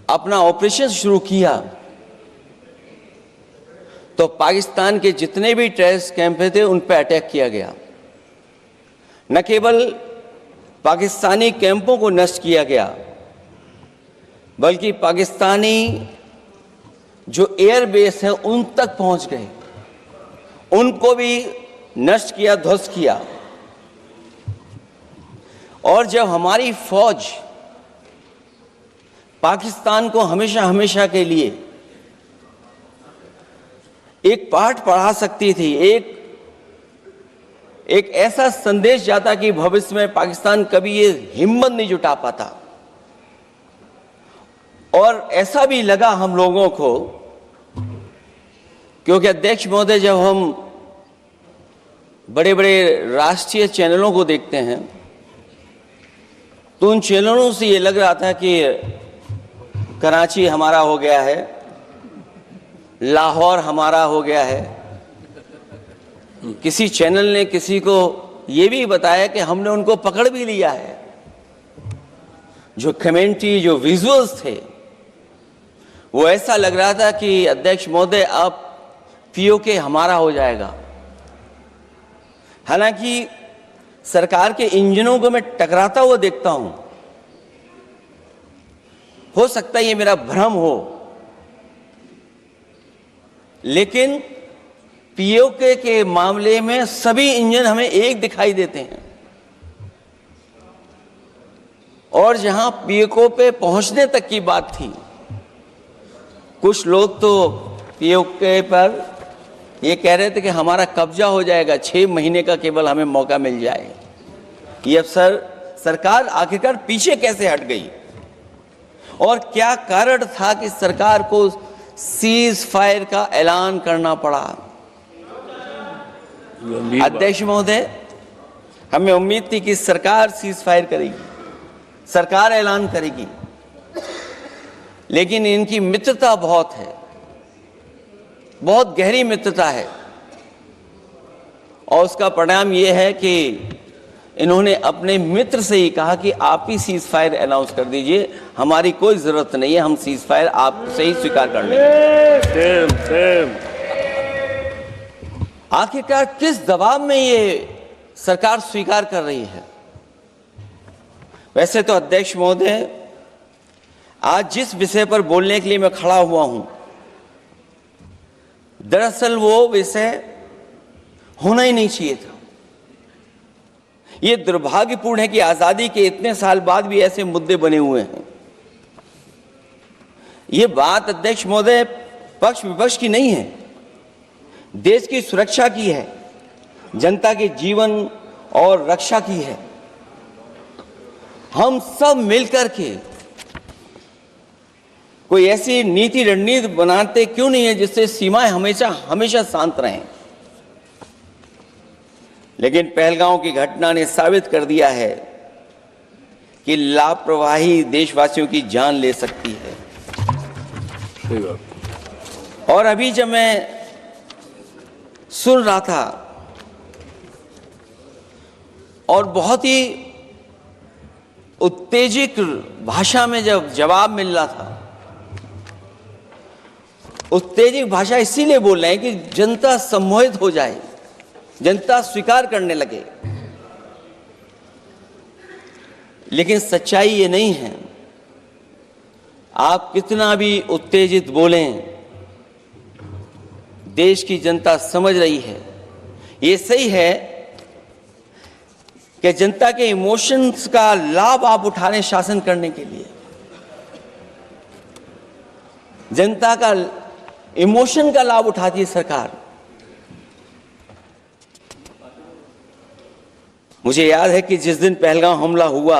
अपना ऑपरेशन शुरू किया तो पाकिस्तान के जितने भी टेररिस्ट कैंप थे उन पर अटैक किया गया। न केवल पाकिस्तानी कैंपों को नष्ट किया गया बल्कि पाकिस्तानी जो एयरबेस है उन तक पहुंच गए, उनको भी नष्ट किया, ध्वस्त किया। और जब हमारी फौज पाकिस्तान को हमेशा हमेशा के लिए एक पाठ पढ़ा सकती थी, एक ऐसा संदेश जाता कि भविष्य में पाकिस्तान कभी ये हिम्मत नहीं जुटा पाता, और ऐसा भी लगा हम लोगों को, क्योंकि अध्यक्ष महोदय जब हम बड़े बड़े राष्ट्रीय चैनलों को देखते हैं तो उन चैनलों से ये लग रहा था कि कराची हमारा हो गया है, लाहौर हमारा हो गया है। किसी चैनल ने किसी को ये भी बताया कि हमने उनको पकड़ भी लिया है। जो कमेंट्री, जो विजुअल्स थे, वो ऐसा लग रहा था कि अध्यक्ष महोदय अब पीओके हमारा हो जाएगा। हालांकि सरकार के इंजनों को मैं टकराता हुआ देखता हूं, हो सकता है ये मेरा भ्रम हो, लेकिन पीओके के मामले में सभी इंजन हमें एक दिखाई देते हैं। और जहां पीओके पे पहुंचने तक की बात थी, कुछ लोग तो पीओके पर ये कह रहे थे कि हमारा कब्जा हो जाएगा, 6 महीने का केवल हमें मौका मिल जाए। ये अफसर सरकार आखिरकार पीछे कैसे हट गई और क्या कारण था कि सरकार को सीज फायर का ऐलान करना पड़ा? अध्यक्ष महोदय, हमें उम्मीद थी कि सरकार सीज फायर करेगी, सरकार ऐलान करेगी, लेकिन इनकी मित्रता बहुत है, बहुत गहरी मित्रता है। और उसका परिणाम यह है कि इन्होंने अपने मित्र से ही कहा कि आप ही सीज फायर अनाउंस कर दीजिए, हमारी कोई जरूरत नहीं है, हम सीज फायर आपसे ही स्वीकार कर लेंगे। आखिरकार किस दबाव में ये सरकार स्वीकार कर रही है? वैसे तो अध्यक्ष महोदय, आज जिस विषय पर बोलने के लिए मैं खड़ा हुआ हूं, दरअसल वो विषय होना ही नहीं चाहिए था। ये दुर्भाग्यपूर्ण है कि आजादी के इतने साल बाद भी ऐसे मुद्दे बने हुए हैं। ये बात अध्यक्ष महोदय पक्ष विपक्ष की नहीं है, देश की सुरक्षा की है, जनता के जीवन और रक्षा की है। हम सब मिलकर के कोई ऐसी नीति रणनीति बनाते क्यों नहीं है जिससे सीमाएं हमेशा हमेशा शांत रहें। लेकिन पहलगांव की घटना ने साबित कर दिया है कि लापरवाही देशवासियों की जान ले सकती है। और अभी जब मैं सुन रहा था और बहुत ही उत्तेजित भाषा में जब जवाब मिल रहा था, उत्तेजित भाषा इसीलिए बोल रहे हैं कि जनता सम्मोहित हो जाए, जनता स्वीकार करने लगे। लेकिन सच्चाई ये नहीं है। आप कितना भी उत्तेजित बोलें, देश की जनता समझ रही है। ये सही है कि जनता के इमोशंस का लाभ आप उठा रहे हैं शासन करने के लिए। जनता का इमोशन का लाभ उठाती है सरकार। मुझे याद है कि जिस दिन पहलगांव हमला हुआ,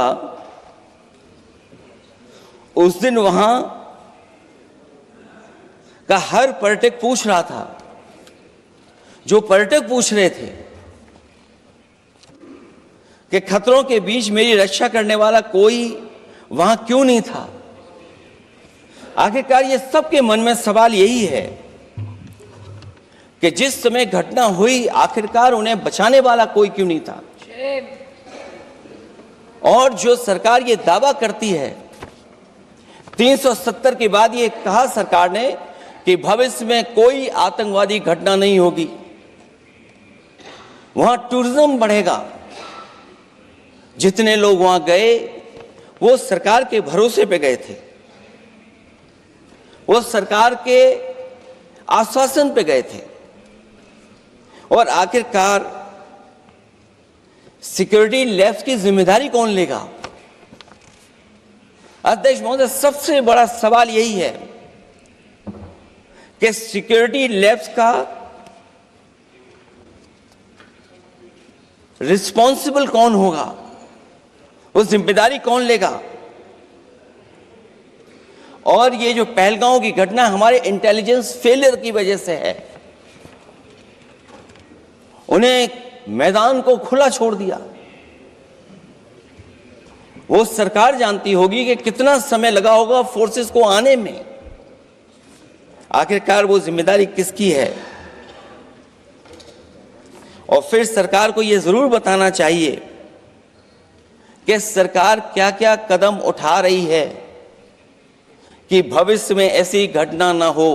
उस दिन वहां का हर पर्यटक पूछ रहा था, जो पर्यटक पूछ रहे थे कि खतरों के बीच मेरी रक्षा करने वाला कोई वहां क्यों नहीं था। आखिरकार ये सबके मन में सवाल यही है कि जिस समय घटना हुई, आखिरकार उन्हें बचाने वाला कोई क्यों नहीं था। और जो सरकार ये दावा करती है 370 के बाद ये कहा सरकार ने कि भविष्य में कोई आतंकवादी घटना नहीं होगी, वहां टूरिज्म बढ़ेगा। जितने लोग वहां गए वो सरकार के भरोसे पे गए थे, वो सरकार के आश्वासन पे गए थे, और आखिरकार सिक्योरिटी लैब्स की जिम्मेदारी कौन लेगा? अध्यक्ष महोदय, सबसे बड़ा सवाल यही है कि सिक्योरिटी लैब्स का रिस्पॉन्सिबल कौन होगा, वो जिम्मेदारी कौन लेगा? और ये जो पहलगांव की घटना हमारे इंटेलिजेंस फेलियर की वजह से है, उन्हें मैदान को खुला छोड़ दिया। वो सरकार जानती होगी कि कितना समय लगा होगा फोर्सेस को आने में। आखिरकार वो जिम्मेदारी किसकी है? और फिर सरकार को ये जरूर बताना चाहिए कि सरकार क्या क्या कदम उठा रही है कि भविष्य में ऐसी घटना ना हो,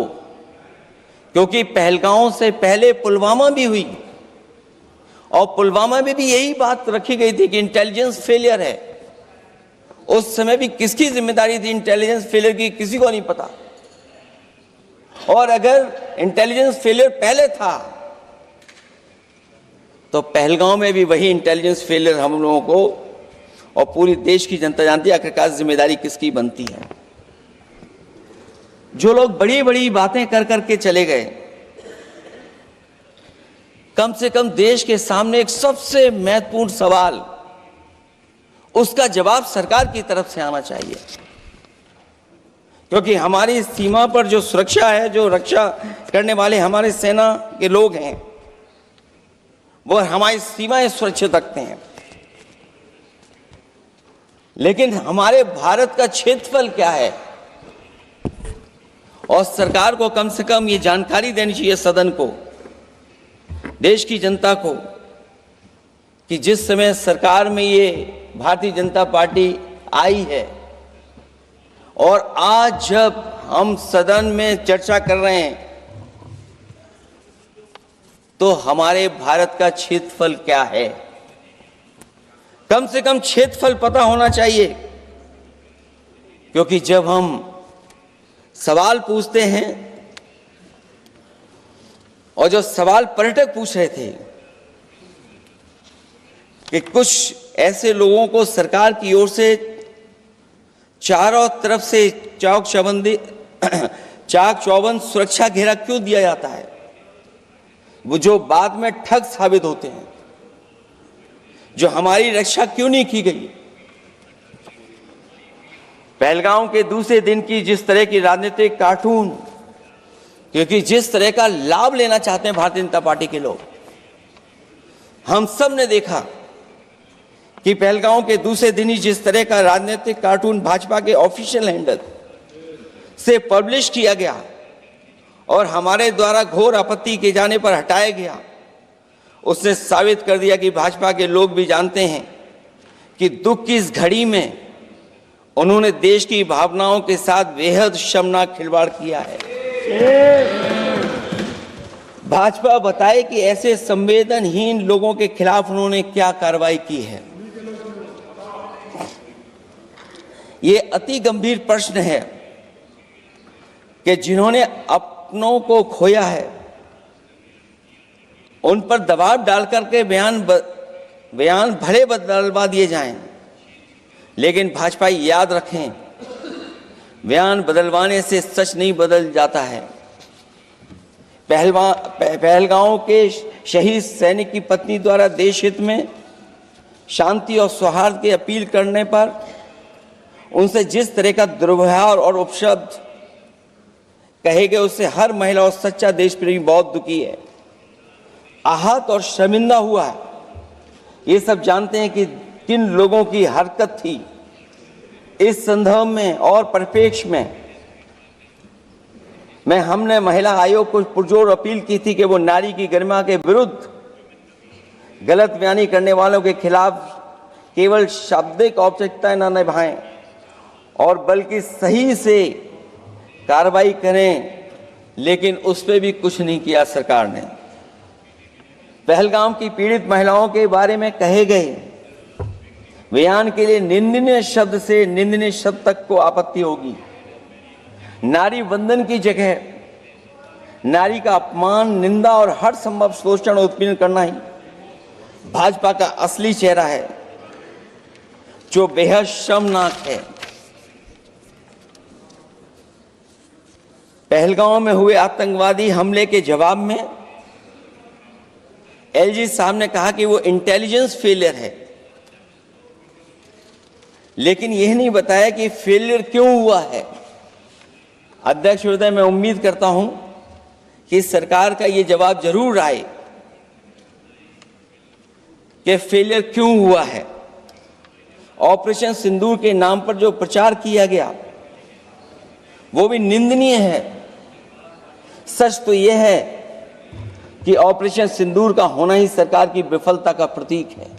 क्योंकि पहलगांव से पहले पुलवामा भी हुई, और पुलवामा में भी यही बात रखी गई थी कि इंटेलिजेंस फेलियर है। उस समय भी किसकी जिम्मेदारी थी इंटेलिजेंस फेलियर की? किसी को नहीं पता। और अगर इंटेलिजेंस फेलियर पहले था तो पहलगांव में भी वही इंटेलिजेंस फेलियर हम लोगों को और पूरी देश की जनता जानती है आखिरकार जिम्मेदारी किसकी बनती है। जो लोग बड़ी बड़ी बातें कर करके चले गए, कम से कम देश के सामने एक सबसे महत्वपूर्ण सवाल, उसका जवाब सरकार की तरफ से आना चाहिए। क्योंकि हमारी सीमा पर जो सुरक्षा है, जो रक्षा करने वाले हमारे सेना के लोग हैं, वो हमारी सीमाएं सुरक्षित रखते हैं, लेकिन हमारे भारत का क्षेत्रफल क्या है? और सरकार को कम से कम ये जानकारी देनी चाहिए सदन को, देश की जनता को, कि जिस समय सरकार में ये भारतीय जनता पार्टी आई है और आज जब हम सदन में चर्चा कर रहे हैं तो हमारे भारत का क्षेत्रफल क्या है? कम से कम क्षेत्रफल पता होना चाहिए, क्योंकि जब हम सवाल पूछते हैं, और जो सवाल पर्यटक पूछ रहे थे कि कुछ ऐसे लोगों को सरकार की ओर से चारों तरफ से चाक चौबंद सुरक्षा घेरा क्यों दिया जाता है, वो जो बाद में ठग साबित होते हैं, जो हमारी रक्षा क्यों नहीं की गई? पहलगांव के दूसरे दिन की जिस तरह की राजनीतिक कार्टून, क्योंकि जिस तरह का लाभ लेना चाहते हैं भारतीय जनता पार्टी के लोग, हम सब ने देखा कि पहलगांव के दूसरे दिन ही जिस तरह का राजनीतिक कार्टून भाजपा के ऑफिशियल हैंडल से पब्लिश किया गया और हमारे द्वारा घोर आपत्ति किए जाने पर हटाया गया, उसने साबित कर दिया कि भाजपा के लोग भी जानते हैं कि दुख की इस घड़ी में उन्होंने देश की भावनाओं के साथ बेहद शर्मनाक खिलवाड़ किया है। भाजपा बताए कि ऐसे संवेदनहीन लोगों के खिलाफ उन्होंने क्या कार्रवाई की है। ये अति गंभीर प्रश्न है कि जिन्होंने अपनों को खोया है उन पर दबाव डाल करके बयान भले बदलवा दिए जाएं, लेकिन भाजपा याद रखें, बयान बदलवाने से सच नहीं बदल जाता है। पहलगांव के शहीद सैनिक की पत्नी द्वारा देश हित में शांति और सौहार्द की अपील करने पर उनसे जिस तरह का दुर्व्यवहार और उपशब्द कहे गए, उससे हर महिला और सच्चा देश प्रेमी बहुत दुखी है, आहत और शर्मिंदा हुआ है। ये सब जानते हैं कि किन लोगों की हरकत थी। इस संदर्भ में और परिप्रेक्ष्य में हमने महिला आयोग को पुरजोर अपील की थी कि वो नारी की गरिमा के विरुद्ध गलत बयानी करने वालों के खिलाफ केवल शाब्दिक औपचारिकताएं न निभाएं और बल्कि सही से कार्रवाई करें, लेकिन उस पर भी कुछ नहीं किया सरकार ने। पहलगाम की पीड़ित महिलाओं के बारे में कहे गए बयान के लिए निंदनीय शब्द से निंदनीय शब्द तक को आपत्ति होगी। नारी वंदन की जगह नारी का अपमान, निंदा और हर संभव शोषण और उत्पीड़न करना ही भाजपा का असली चेहरा है, जो बेहद शर्मनाक है। पहलगांव में हुए आतंकवादी हमले के जवाब में एलजी साहब ने कहा कि वो इंटेलिजेंस फेलियर है, लेकिन यह नहीं बताया कि फेलियर क्यों हुआ है। अध्यक्ष महोदय, मैं उम्मीद करता हूं कि सरकार का यह जवाब जरूर आए कि फेलियर क्यों हुआ है। ऑपरेशन सिंदूर के नाम पर जो प्रचार किया गया वो भी निंदनीय है। सच तो यह है कि ऑपरेशन सिंदूर का होना ही सरकार की विफलता का प्रतीक है।